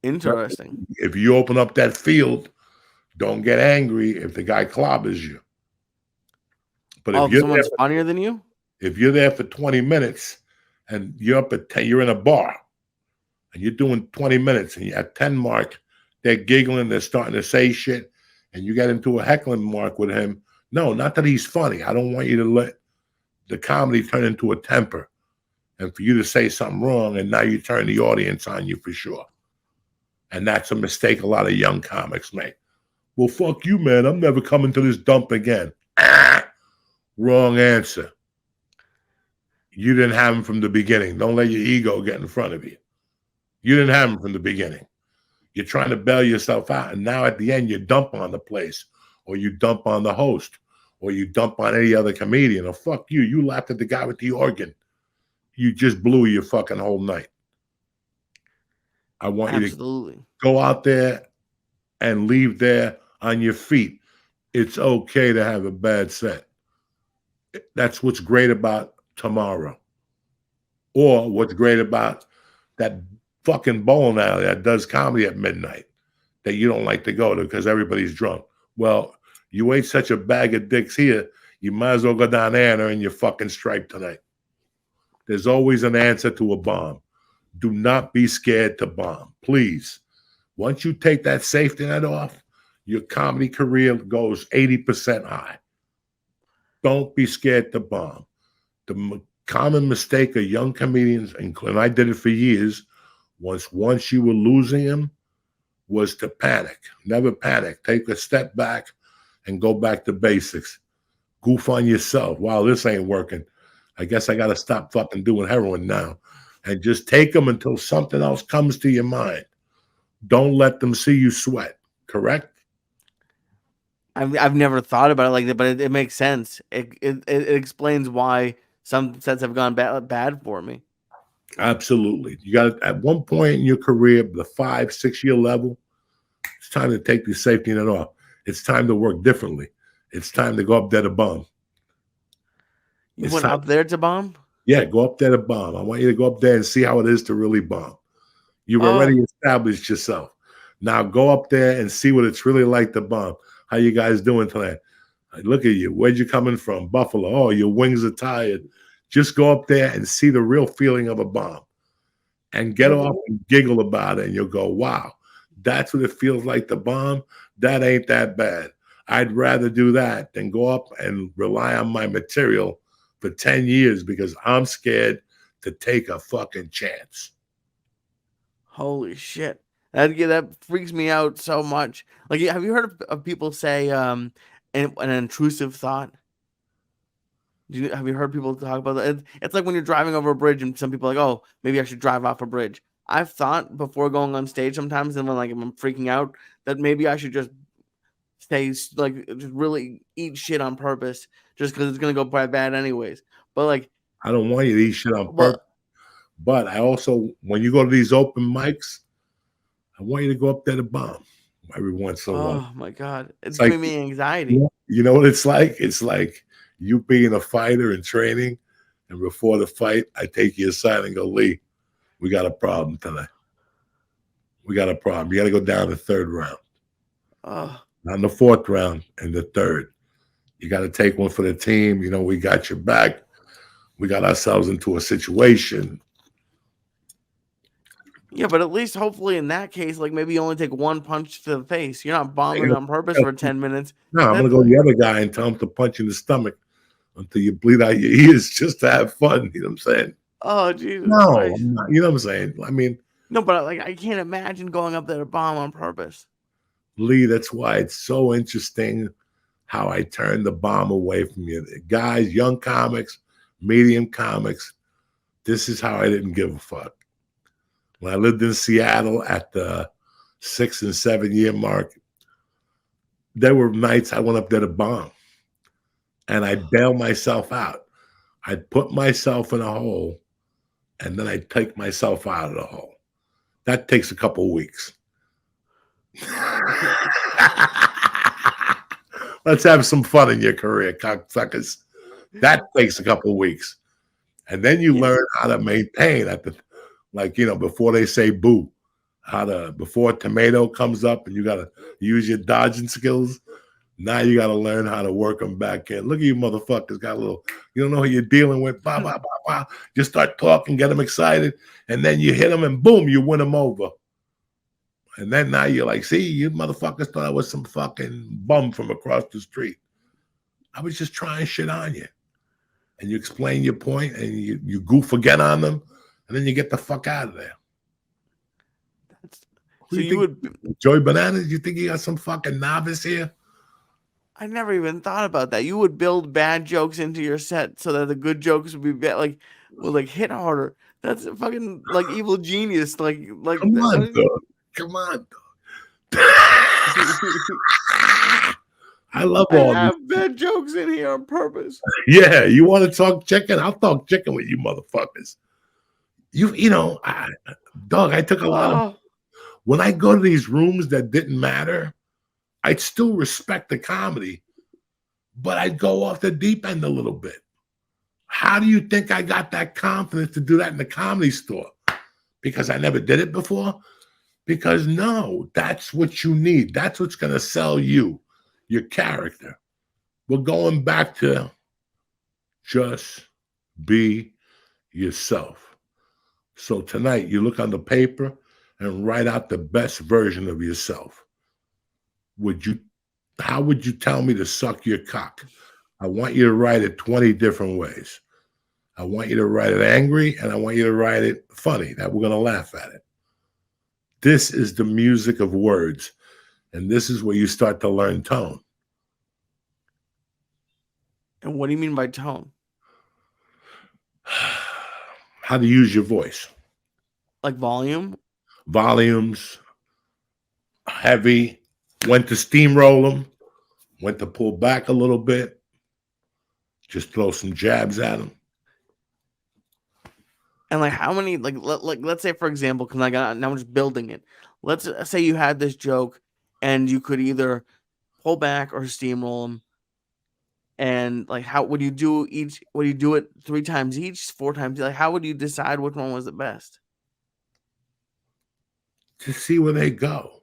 Interesting. If you open up that field, don't get angry if the guy clobbers you. But Oh, if someone's funnier than you? if you're there for 20 minutes and you're up at 10, you're in a bar and you're doing 20 minutes and you're at 10 mark, they're giggling, they're starting to say shit, and you get into a heckling mark with him. No, not that he's funny. I don't want you to let the comedy turn into a temper and for you to say something wrong and now you turn the audience on you for sure. And that's a mistake a lot of young comics make. Well, fuck you, man. I'm never coming to this dump again. Wrong answer. You didn't have him from the beginning. Don't let your ego get in front of you. You didn't have him from the beginning. You're trying to bail yourself out. And now at the end, you dump on the place, or you dump on the host, or you dump on any other comedian. Or fuck you. You laughed at the guy with the organ. You just blew your fucking whole night. I want you to go out there and leave there on your feet. It's okay to have a bad set. That's what's great about tomorrow. Or what's great about that fucking bowling alley that does comedy at midnight that you don't like to go to because everybody's drunk. Well, you ate such a bag of dicks here, you might as well go down there and earn your fucking stripe tonight. There's always an answer to a bomb. Do not be scared to bomb, please. Once you take that safety net off, your comedy career goes 80% high. Don't be scared to bomb. The common mistake of young comedians, and I did it for years, once you were losing them, was to panic. Never panic. Take a step back and go back to basics. Goof on yourself. Wow, this ain't working. I guess I got to stop fucking doing heroin now. And just take them until something else comes to your mind. Don't let them see you sweat. Correct? I've never thought about it like that, but it makes sense. It explains why some sets have gone bad for me. Absolutely. You got at one point in your career, the 5-6 year level, it's time to take the safety net off. It's time to work differently. It's time to go up there to bomb. You went up there to bomb? Yeah, go up there to bomb. I want you to go up there and see how it is to really bomb. You've already established yourself. Now go up there and see what it's really like to bomb. How you guys doing tonight? Look at you. Where'd you coming from? Buffalo. Oh, your wings are tired. Just go up there and see the real feeling of a bomb and get off and giggle about it. And you'll go, wow, that's what it feels like to bomb. That ain't that bad. I'd rather do that than go up and rely on my material for 10 years because I'm scared to take a fucking chance. Holy shit. That freaks me out so much. Like, have you heard of people say an intrusive thought? Have you heard people talk about that? It's like when you're driving over a bridge and some people are like, oh, maybe I should drive off a bridge. I've thought before going on stage sometimes, and when like I'm freaking out, that maybe I should just stay like just really eat shit on purpose, just because it's gonna go bad anyways. But like, I don't want you to eat shit on purpose. But I also, when you go to these open mics, I want you to go up there to bomb every once in a while. Oh my God, it's giving me anxiety. You know what it's like? It's like you being a fighter in training, and before the fight, I take you aside and go, Lee, we got a problem tonight. We got a problem. You got to go down the third round. Not in the fourth round, in the third. You got to take one for the team. You know, we got your back. We got ourselves into a situation. Yeah, but at least hopefully in that case, like maybe you only take one punch to the face. You're not bombing on purpose for 10 minutes. No, I'm going to go to the other guy and tell him to punch you in the stomach until you bleed out your ears just to have fun. You know what I'm saying? Oh, Jesus Christ. You know what I'm saying? I mean, no, but like I can't imagine going up there to bomb on purpose. Lee, that's why it's so interesting how I turned the bomb away from you. Guys, young comics, medium comics, this is how I didn't give a fuck. When I lived in Seattle at the 6 and 7 year mark, there were nights I went up there to bomb. And I'd bail myself out. I'd put myself in a hole, and then I'd take myself out of the hole. That takes a couple of weeks. Let's have some fun in your career, cocksuckers. That takes a couple of weeks. And then you learn how to maintain at the, like, you know, before they say boo. how to, before a tomato comes up and you got to use your dodging skills. Now you got to learn how to work them back in. Look at you motherfuckers, got a little, you don't know who you're dealing with. Bah, bah, bah, bah. Just start talking, get them excited, and then you hit them and boom, you win them over. And then now you're like, see, you motherfuckers thought I was some fucking bum from across the street. I was just trying shit on you. And you explain your point and you goof again on them, and then you get the fuck out of there. So you would, Joey Bananas, you think you got some fucking novice here? I never even thought about that. You would build bad jokes into your set so that the good jokes would be like would like hit harder. That's a fucking like evil genius. Like Come on, what? dog. Come on, dog. I love I all have these. bad jokes in here on purpose. Yeah, you want to talk chicken? I'll talk chicken with you motherfuckers. You know, dog, I took a lot of, Oh, when I go to these rooms that didn't matter, I'd still respect the comedy, but I'd go off the deep end a little bit. How do you think I got that confidence to do that in the comedy store? Because I never did it before? Because no, that's what you need. That's what's going to sell you, your character. We're going back to just be yourself. So tonight, you look on the paper and write out the best version of yourself. How would you tell me to suck your cock? I want you to write it 20 different ways. I want you to write it angry, and I want you to write it funny, that we're going to laugh at it. This is the music of words, and this is where you start to learn tone. and what do you mean by tone? How to use your voice. Like volume? Volumes, heavy, when to steamroll them, when to pull back a little bit, just throw some jabs at them. And like how many like let's say for example, because now I'm just building it. Let's say you had this joke and you could either pull back or steamroll them. And like how would you do each? Would you do it 3 times each, 4 times? Like how would you decide which one was the best? To see where they go.